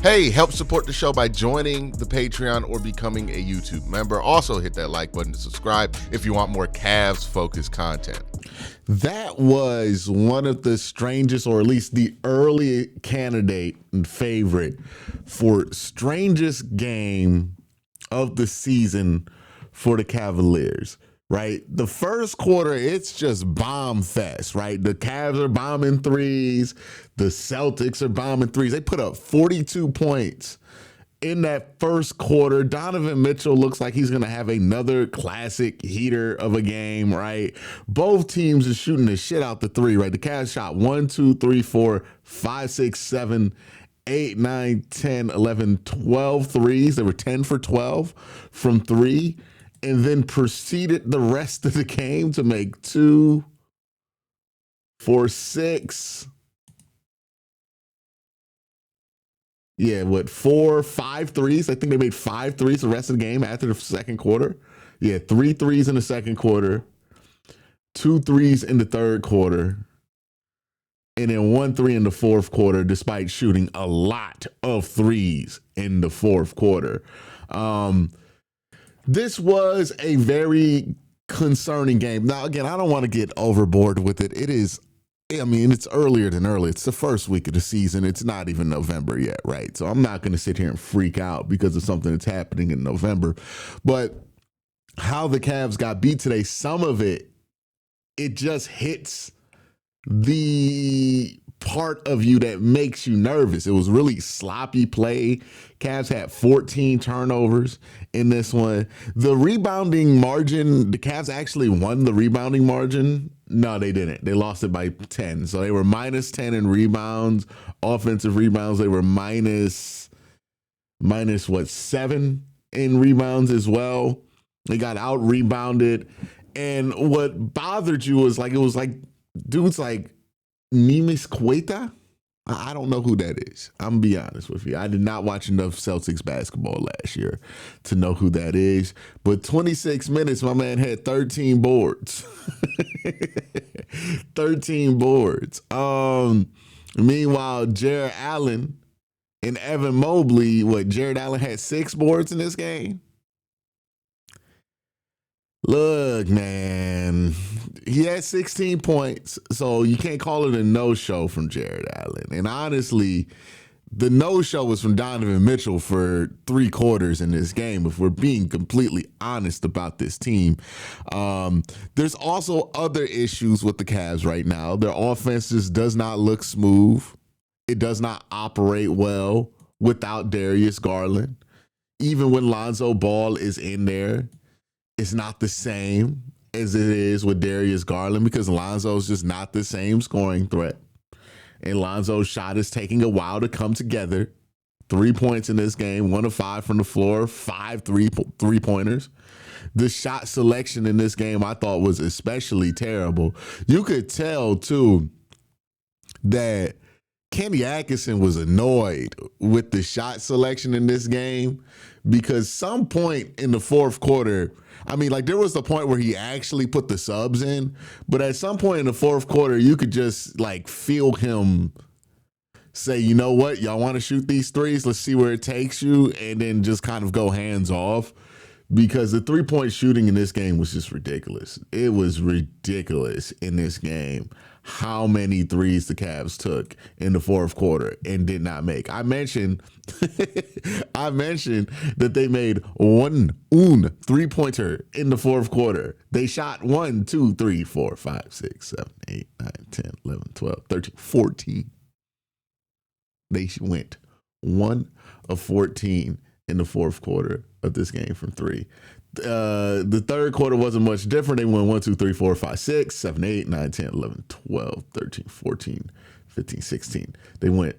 Hey, help support the show by joining the Patreon or becoming a YouTube member. Also hit that like button to subscribe if you want more Cavs-focused content. That was one of the strangest, or at least the early candidate and favorite for strangest game of the season for the Cavaliers, right? The first quarter, it's just bomb fest, right? The Cavs are bombing threes. The Celtics are bombing threes. They put up 42 points in that first quarter. Donovan Mitchell looks like he's going to have another classic heater of a game, right? Both teams are shooting the shit out the three, right? The Cavs shot 1, 2, 3, 4, 5, 6, 7, 8, 9, 10, 11, 12 threes. They were 10 for 12 from three, and then proceeded the rest of the game to make 2, 4, 6. Yeah, 4, 5 threes? I think they made 5 threes the rest of the game after the second quarter. Yeah, 3 threes in the second quarter, 2 threes in the third quarter, and then 1 3 in the fourth quarter, despite shooting a lot of threes in the fourth quarter. This was a very concerning game. Now, again, I don't want to get overboard with it. It's earlier than early. It's the first week of the season. It's not even November yet, right? So I'm not going to sit here and freak out because of something that's happening in November. But how the Cavs got beat today, some of it just hits the part of you that makes you nervous. It was really sloppy play. Cavs had 14 turnovers in this one. The rebounding margin, the Cavs actually won the rebounding margin. No, they didn't. They lost it by 10. So they were minus 10 in rebounds, offensive rebounds. They were minus 7 in rebounds as well. They got out rebounded. And what bothered you was it was like dudes like Nemes Queta. I don't know who that is. I'm going to be honest with you. I did not watch enough Celtics basketball last year to know who that is. But 26 minutes, my man had 13 boards. 13 boards. Meanwhile, Jared Allen and Evan Mobley, Jared Allen had 6 boards in this game? Look, man, he had 16 points, so you can't call it a no-show from Jared Allen. And honestly, the no-show was from Donovan Mitchell for 3 quarters in this game, if we're being completely honest about this team. There's also other issues with the Cavs right now. Their offense just does not look smooth. It does not operate well without Darius Garland. Even when Lonzo Ball is in there, it's not the same as it is with Darius Garland because Lonzo's just not the same scoring threat. And Lonzo's shot is taking a while to come together. 3 points in this game, 1 of 5 from the floor, 5 three-pointers. The shot selection in this game I thought was especially terrible. You could tell, too, that Kenny Atkinson was annoyed with the shot selection in this game because some point in the fourth quarter, there was the point where he actually put the subs in, but at some point in the fourth quarter, you could just feel him say, you know what, y'all want to shoot these threes? Let's see where it takes you, and then just kind of go hands off because the 3-point shooting in this game was just ridiculous. It was ridiculous in this game how many threes the Cavs took in the fourth quarter and did not make. I mentioned that they made one 3-pointer in the fourth quarter. They shot 1, 2, 3, 4, 5, 6, 7, 8, 9, 10, 11, 12, 13, 14. They went 1 of 14 in the fourth quarter of this game from 3. The third quarter wasn't much different. They went 1, 2, 3, 4, 5, 6, 7, 8, 9, 10, 11, 12, 13, 14, 15, 16. They went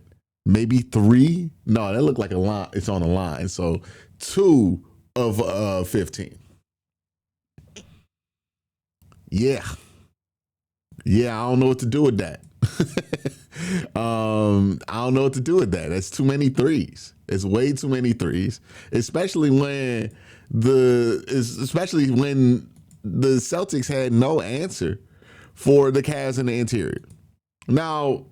maybe 3. No, that looked like a line. It's on a line. So 2 of 15. Yeah. Yeah, I don't know what to do with that. I don't know what to do with that. That's too many threes. It's way too many threes, especially when the Celtics had no answer for the Cavs in the interior. Now,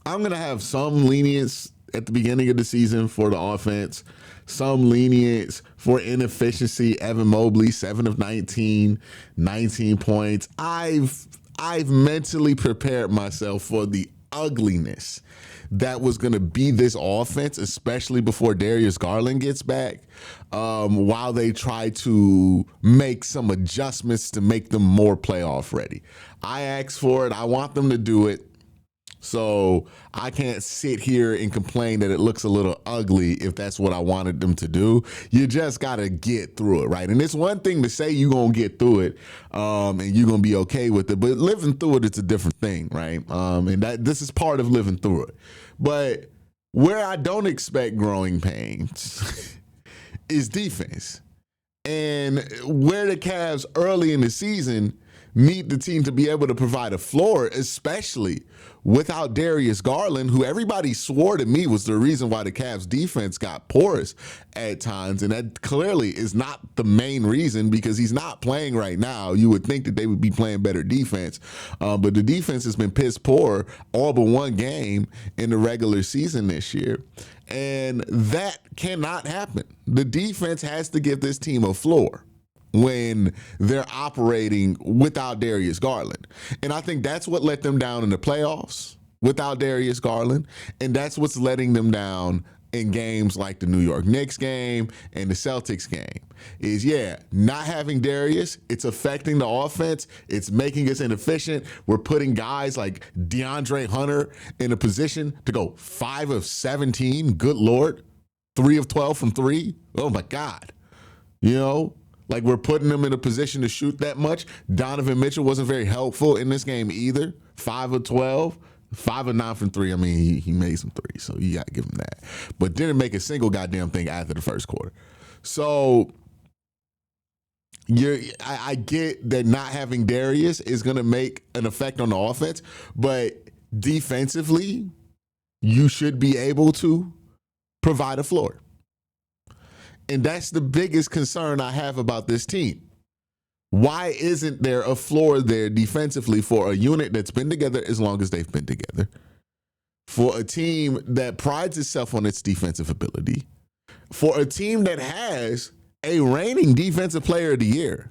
I'm going to have some lenience at the beginning of the season for the offense. Some lenience for inefficiency. Evan Mobley, 7 of 19, 19 points. I've mentally prepared myself for the ugliness that was going to be this offense, especially before Darius Garland gets back, while they try to make some adjustments to make them more playoff ready. I asked for it. I want them to do it. So I can't sit here and complain that it looks a little ugly if that's what I wanted them to do. You just got to get through it, right? And it's one thing to say you're going to get through it and you're going to be okay with it, but living through it, it's a different thing, right? And this is part of living through it. But where I don't expect growing pains is defense. And where the Cavs early in the season need the team to be able to provide a floor, especially without Darius Garland, who everybody swore to me was the reason why the Cavs defense got porous at times. And that clearly is not the main reason, because he's not playing right now. You would think that they would be playing better defense. But the defense has been piss poor all but one game in the regular season this year. And that cannot happen. The defense has to give this team a floor when they're operating without Darius Garland. And I think that's what let them down in the playoffs without Darius Garland. And that's what's letting them down in games like the New York Knicks game and the Celtics game is, not having Darius, it's affecting the offense. It's making us inefficient. We're putting guys like DeAndre Hunter in a position to go 5 of 17. Good Lord. 3 of 12 from 3. Oh my God. Like, we're putting them in a position to shoot that much. Donovan Mitchell wasn't very helpful in this game either. 5 of 12, 5 of 9 from 3. I mean, he made some threes, so you got to give him that. But didn't make a single goddamn thing after the first quarter. So I get that not having Darius is going to make an effect on the offense, but defensively, you should be able to provide a floor. And that's the biggest concern I have about this team. Why isn't there a floor there defensively for a unit that's been together as long as they've been together? For a team that prides itself on its defensive ability? For a team that has a reigning defensive player of the year?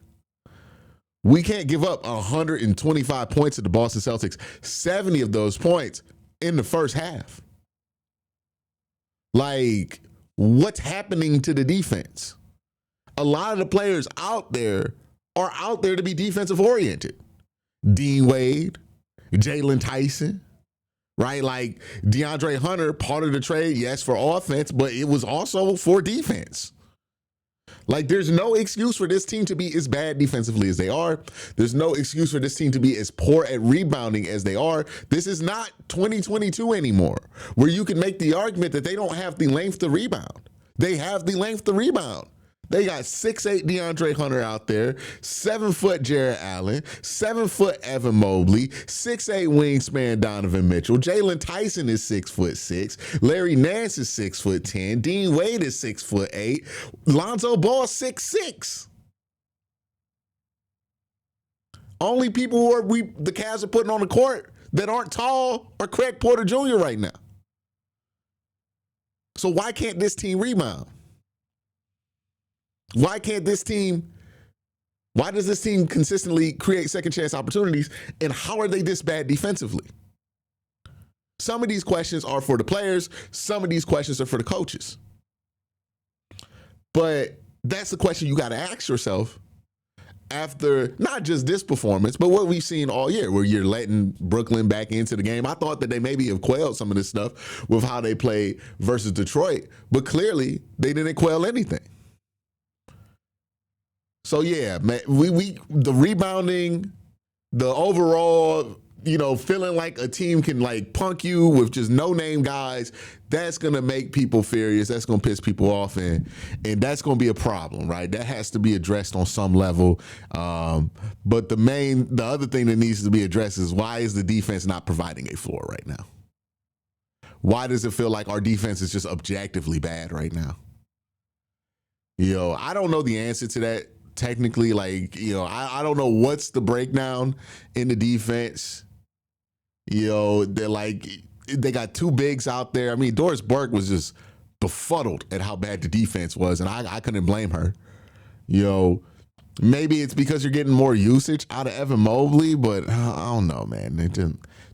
We can't give up 125 points to the Boston Celtics, 70 of those points in the first half. Like, what's happening to the defense? A lot of the players out there are out there to be defensive oriented. Dean Wade, Jalen Tyson, right? Like DeAndre Hunter, part of the trade, yes, for offense, but it was also for defense. Like, there's no excuse for this team to be as bad defensively as they are. There's no excuse for this team to be as poor at rebounding as they are. This is not 2022 anymore, where you can make the argument that they don't have the length to rebound. They have the length to rebound. They got 6'8" DeAndre Hunter out there, 7-foot Jarrett Allen, 7-foot Evan Mobley, 6'8" wingspan Donovan Mitchell. Jalen Tyson is 6'6". Larry Nance is 6'10". Dean Wade is 6'8". Lonzo Ball 6'6". Only people who the Cavs are putting on the court that aren't tall are Craig Porter Jr. right now. So why can't this team rebound? Why does this team consistently create second chance opportunities, and how are they this bad defensively? Some of these questions are for the players. Some of these questions are for the coaches. But that's the question you got to ask yourself after not just this performance, but what we've seen all year, where you're letting Brooklyn back into the game. I thought that they maybe have quelled some of this stuff with how they played versus Detroit, but clearly they didn't quell anything. So man, the rebounding, the overall, feeling like a team can like punk you with just no-name guys, that's gonna make people furious. That's gonna piss people off, and that's gonna be a problem, right? That has to be addressed on some level. But the other thing that needs to be addressed is, why is the defense not providing a floor right now? Why does it feel like our defense is just objectively bad right now? I don't know the answer to that. Technically, I don't know what's the breakdown in the defense. They're like, They got two bigs out there. I mean, Doris Burke was just befuddled at how bad the defense was, and I couldn't blame her. You know, maybe it's because you're getting more usage out of Evan Mobley, but I don't know, man. It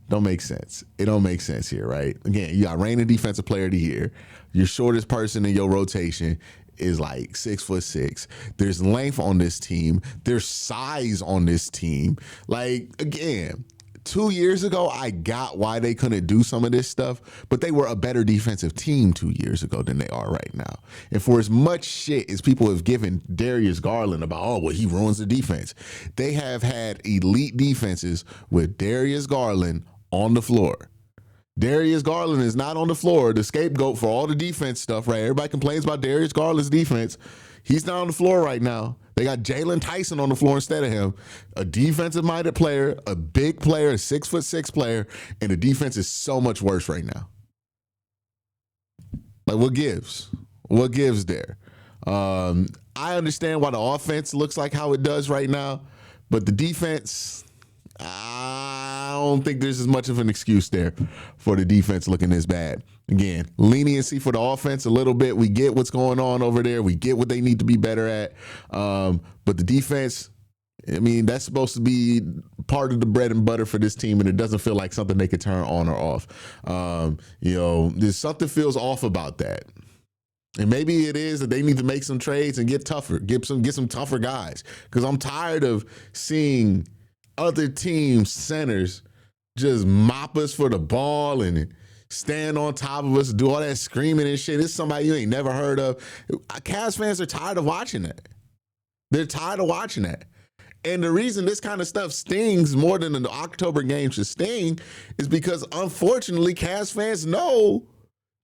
don't make sense. It don't make sense here, right? Again, you got reigning defensive player of the year. Your shortest person in your rotation is like 6'6". There's length on this team. There's size on this team. Like, again, 2 years ago, I got why they couldn't do some of this stuff, but they were a better defensive team 2 years ago than they are right now. And for as much shit as people have given Darius Garland about, oh, well, he ruins the defense, they have had elite defenses with Darius Garland on the floor. Darius Garland is not on the floor, the scapegoat for all the defense stuff, right? Everybody complains about Darius Garland's defense. He's not on the floor right now. They got Jalen Tyson on the floor instead of him, a defensive-minded player, a big player, a 6'6" player, and the defense is so much worse right now. Like, what gives? What gives there? I understand why the offense looks like how it does right now, but the defense, I don't think there's as much of an excuse there for the defense looking this bad. Again, leniency for the offense a little bit. We get what's going on over there. We get what they need to be better at. But the defense, I mean, that's supposed to be part of the bread and butter for this team, and it doesn't feel like something they could turn on or off. There's something feels off about that. And maybe it is that they need to make some trades and get tougher, get some tougher guys. Because I'm tired of seeing other teams' centers just mop us for the ball and stand on top of us, do all that screaming and shit. It's somebody you ain't never heard of. Cavs fans are tired of watching that. They're tired of watching that. And the reason this kind of stuff stings more than the October game should sting is because, unfortunately, Cavs fans know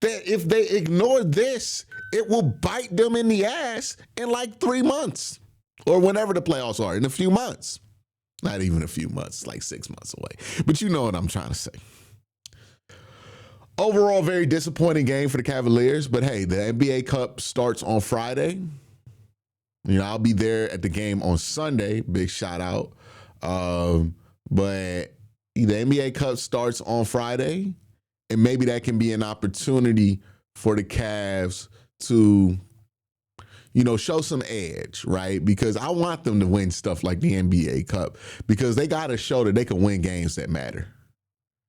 that if they ignore this, it will bite them in the ass in like 3 months or whenever the playoffs are, in a few months. Not even a few months, like 6 months away. But you know what I'm trying to say. Overall, very disappointing game for the Cavaliers. But hey, the NBA Cup starts on Friday. You know, I'll be there at the game on Sunday. Big shout out. But the NBA Cup starts on Friday. And maybe that can be an opportunity for the Cavs to, you know, show some edge, right? Because I want them to win stuff like the NBA Cup because they got to show that they can win games that matter.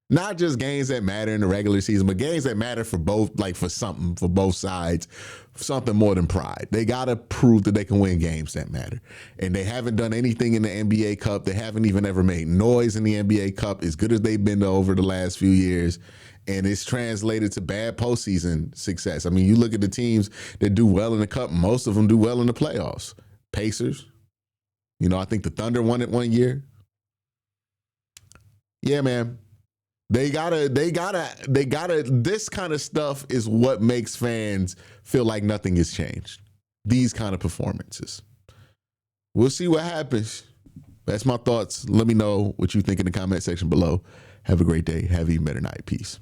Not just games that matter in the regular season, but games that matter for both, like for something, for both sides, something more than pride. They got to prove that they can win games that matter. And they haven't done anything in the NBA Cup. They haven't even ever made noise in the NBA Cup as good as they've been over the last few years. And it's translated to bad postseason success. I mean, you look at the teams that do well in the Cup, most of them do well in the playoffs. Pacers, you know, I think the Thunder won it one year. Yeah, man. They gotta, this kind of stuff is what makes fans feel like nothing has changed. These kind of performances. We'll see what happens. That's my thoughts. Let me know what you think in the comment section below. Have a great day. Have a better night. Peace.